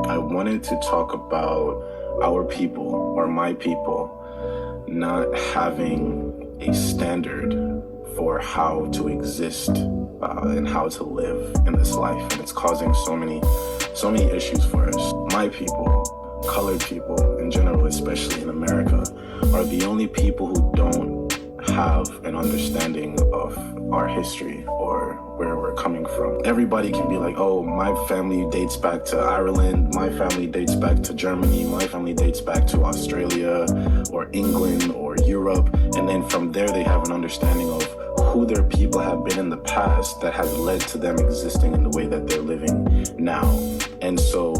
I wanted to talk about our people or my people not having a standard for how to exist and how to live in this life. And it's causing so many issues for us. My people, colored people in general, especially in America, are the only people who don't have an understanding of our history or where we're coming from. Everybody can be like, oh, my family dates back to Ireland, my family dates back to Germany, my family dates back to Australia or England or Europe. And then from there, they have an understanding of who their people have been in the past that has led to them existing in the way that they're living now. And so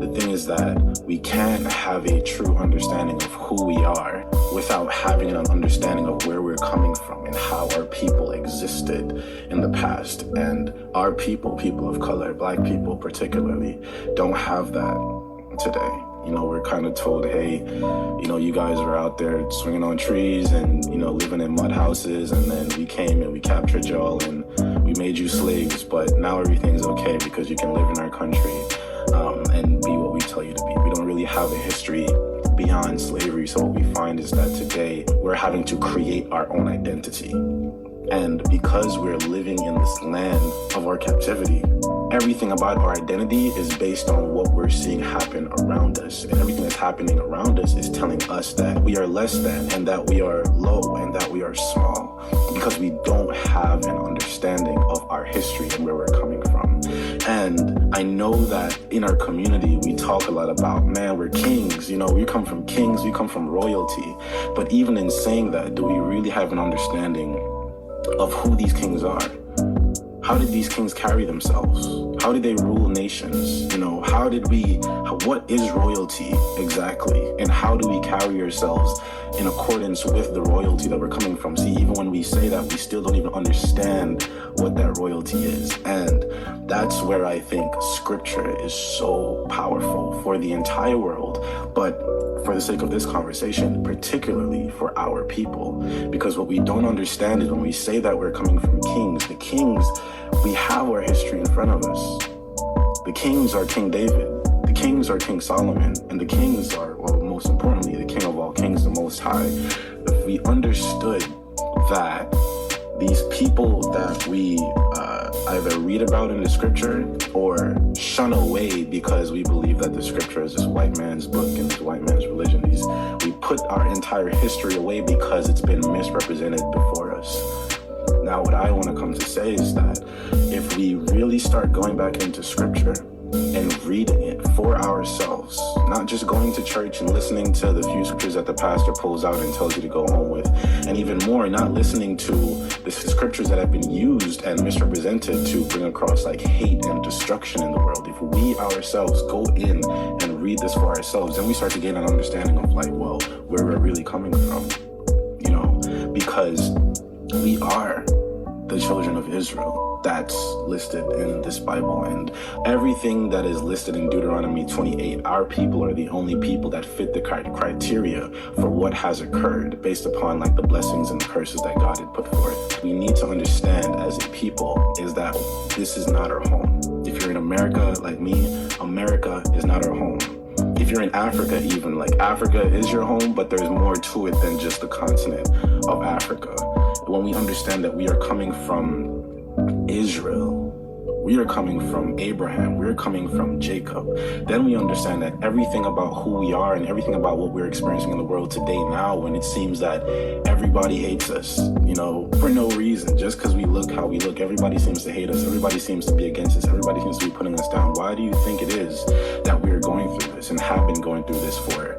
the thing is that we can't have a true understanding of who we are without having an understanding of where we're coming from and how our people existed in the past. And our people of color, Black people particularly, don't have that today. You know, we're kind of told, hey, you know, you guys are out there swinging on trees and, you know, living in mud houses, and then we came and we captured y'all and we made you slaves, but now everything's okay because you can live in our country and be what we tell you to be. We don't really have a history beyond slavery, so what we find is that today we're having to create our own identity. And because we're living in this land of our captivity, everything about our identity is based on what we're seeing happen around us. And everything that's happening around us is telling us that we are less than, and that we are low, and that we are small, because we don't have an understanding of our history and where we're coming from. And I know that in our community, we talk a lot about, man, we're kings. You know, we come from kings, we come from royalty. But even in saying that, do we really have an understanding of who these kings are? How did these kings carry themselves? How did they rule nations? You know, what is royalty exactly? And how do we carry ourselves in accordance with the royalty that we're coming from? See, even when we say that, we still don't even understand what that royalty is. And that's where I think scripture is so powerful for the entire world, but for the sake of this conversation, particularly for our people. Because what we don't understand is when we say that we're coming from kings, the kings, we have our history in front of us. The kings are King David, the kings are King Solomon, and the kings are, well, most importantly, the King of all kings, the Most High. If we understood that these people that we either read about in the scripture or shun away because we believe that the scripture is this white man's book and this white man's religion, we put our entire history away because it's been misrepresented before us. Now, what I want to come to say is that if we really start going back into scripture and reading it for ourselves, not just going to church and listening to the few scriptures that the pastor pulls out and tells you to go home with, and even more, not listening to the scriptures that have been used and misrepresented to bring across like hate and destruction in the world. If we ourselves go in and read this for ourselves, then we start to gain an understanding of like, well, where we're really coming from, you know, because we are the children of Israel. That's listed in this Bible, and everything that is listed in Deuteronomy 28, our people are the only people that fit the criteria for what has occurred based upon like the blessings and the curses that God had put forth. We need to understand as a people is that this is not our home. If you're in America like me, America is not our home. If you're in Africa, even like Africa is your home, but there's more to it than just the continent of Africa. When we understand that we are coming from Israel, we are coming from Abraham, we're coming from Jacob, then we understand that everything about who we are and everything about what we're experiencing in the world today now, when it seems that everybody hates us, you know, for no reason, just because we look how we look, everybody seems to hate us, everybody seems to be against us, everybody seems to be putting us down. Why do you think it is that we're going through this and have been going through this for,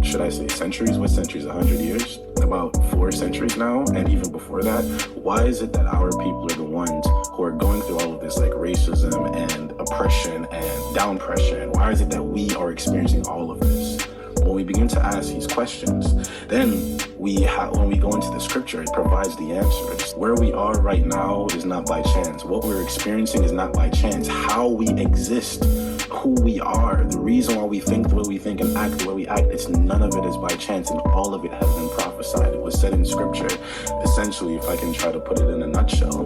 should I say centuries? What centuries? 100 years? About 4 centuries now, and even before that. Why is it that our people are the ones who are going through all of this like racism and oppression and downpression? Why is it that we are experiencing all of this? When we begin to ask these questions, then when we go into the scripture, it provides the answers. Where we are right now is not by chance. What we're experiencing is not by chance. How we exist, who we are, the reason why we think the way we think and act the way we act, none of it is by chance, and all of it has been prophesied. It was said in scripture. Essentially, if I can try to put it in a nutshell,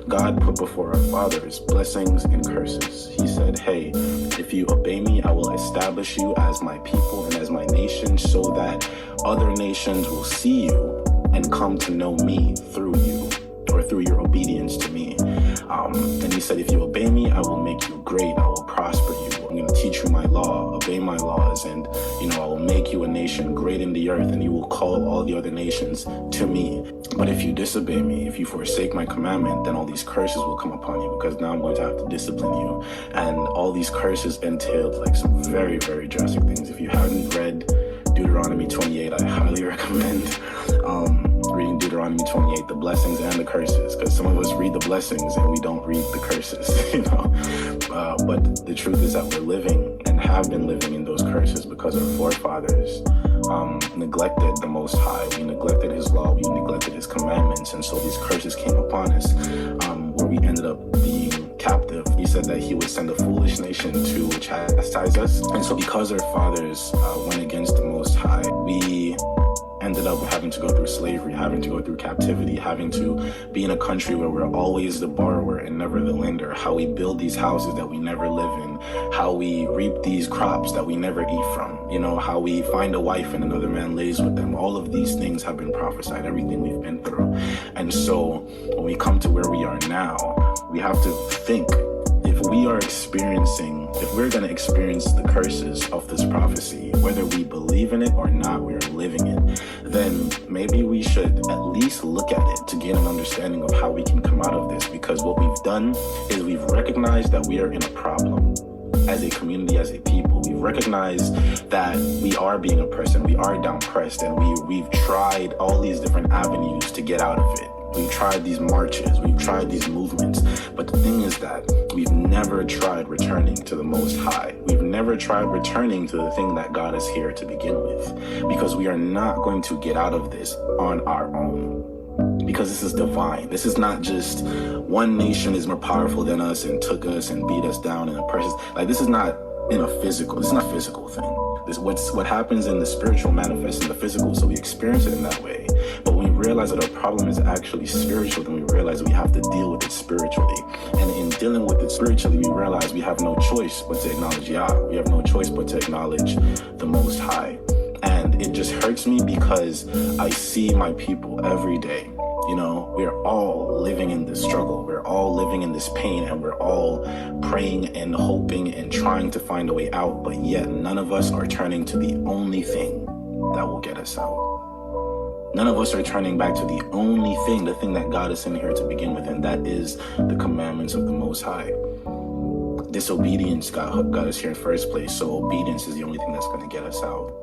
God put before our fathers blessings and curses. He said, hey, if you obey me, I will establish you as my people and as my nation so that other nations will see you and come to know me through you, or through your obedience to me. And he said, if you obey me, I will make you great. I will prosper you. I'm going to teach you my law, obey my laws, and, I will make you a nation great in the earth, and you will call all the other nations to me. But if you disobey me, if you forsake my commandment, then all these curses will come upon you, because now I'm going to have to discipline you. And all these curses entailed like some very, very drastic things. If you haven't read Deuteronomy 28, I highly recommend reading Deuteronomy 28, the blessings and the curses, because some of us read the blessings and we don't read the curses, but the truth is that we're living and have been living in those curses because our forefathers neglected the Most High. We neglected his law, we neglected his commandments, and so these curses came upon us, where we ended up being captive. He said that he would send a foolish nation to chastise us, and so because our fathers went against the Most High, we ended up having to go through slavery, having to go through captivity, having to be in a country where we're always the borrower and never the lender, how we build these houses that we never live in, how we reap these crops that we never eat from, how we find a wife and another man lays with them. All of these things have been prophesied, everything we've been through. And so when we come to where we are now, we have to think, if we're going to experience the curses of this prophecy, whether we believe in it or not, we are living it, then maybe we should at least look at it to gain an understanding of how we can come out of this. Because what we've done is we've recognized that we are in a problem as a community, as a people. We've recognized that we are being oppressed and we are down-pressed, and we've tried all these different avenues to get out of it. We've tried these marches, we've tried these movements, but the thing is that we've never tried returning to the Most High. We've never tried returning to the thing that got us here to begin with, because we are not going to get out of this on our own. Because this is divine. This is not just one nation is more powerful than us and took us and beat us down and oppressed us. Like, this is not this is not a physical thing. What happens in the spiritual manifests in the physical, so we experience it in that way. But when we realize that our problem is actually spiritual, then we realize that we have to deal with it spiritually. And in dealing with it spiritually, we realize we have no choice but to acknowledge Yah. We have no choice but to acknowledge the Most High. And it just hurts me because I see my people every day. We're all living in this struggle. We're all living in this pain, and we're all praying and hoping and trying to find a way out. But yet none of us are turning to the only thing that will get us out. None of us are turning back to the only thing, the thing that got us in here to begin with, and that is the commandments of the Most High. Disobedience got us here in the first place, so obedience is the only thing that's going to get us out.